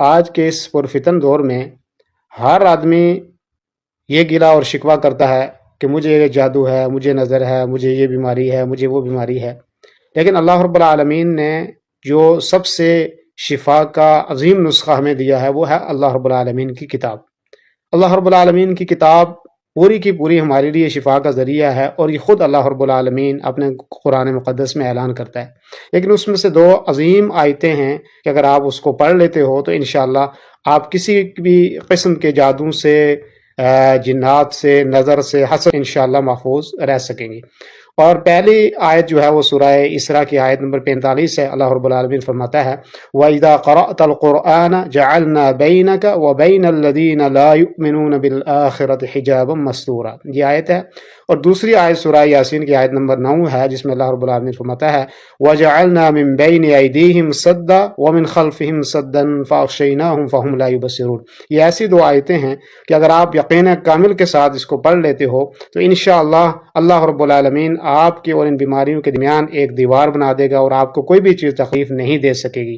آج کے اس پرفتن دور میں ہر آدمی یہ گلا اور شکوہ کرتا ہے کہ مجھے یہ جادو ہے، مجھے نظر ہے، مجھے یہ بیماری ہے، مجھے وہ بیماری ہے. لیکن اللہ رب العالمین نے جو سب سے شفا کا عظیم نسخہ ہمیں دیا ہے وہ ہے اللہ رب العالمین کی کتاب. اللہ رب العالمین کی کتاب پوری کی پوری ہمارے لیے شفا کا ذریعہ ہے، اور یہ خود اللہ رب العالمین اپنے قرآن مقدس میں اعلان کرتا ہے. لیکن اس میں سے دو عظیم آیتیں ہیں کہ اگر آپ اس کو پڑھ لیتے ہو تو انشاءاللہ آپ کسی بھی قسم کے جادو سے، جنات سے، نظر سے، حسد انشاءاللہ محفوظ رہ سکیں گے. اور پہلی آیت جو ہے وہ سورہ اسراء کی آیت نمبر 45 ہے. اللہ رب العالمین فرماتا ہے وَإِذَا قَرَأْتَ الْقُرْآنَ جَعَلْنَا بَيْنَكَ وَبَيْنَ الَّذِينَ لَا يُؤْمِنُونَ بِالْآخِرَةِ حِجَابًا مَسْتُورًا. یہ آیت ہے. اور دوسری آیت سورہ یاسین کی آیت نمبر 9 ہے، جس میں اللہ رب العالمین فرماتا ہے وَجَعَلْنَا مِن بَيْنِ أَيْدِيهِمْ سَدًّا وَمِن خَلْفِهِمْ سَدًّا فَأَغْشَيْنَاهُمْ فَهُمْ لَا يُبْصِرُونَ. یہ ایسی دو آیتیں ہیں کہ اگر آپ یقین کامل کے ساتھ اس کو پڑھ لیتے ہو تو انشاءاللہ اللہ رب العالمین آپ کی اور ان بیماریوں کے درمیان ایک دیوار بنا دے گا، اور آپ کو کوئی بھی چیز تکلیف نہیں دے سکے گی.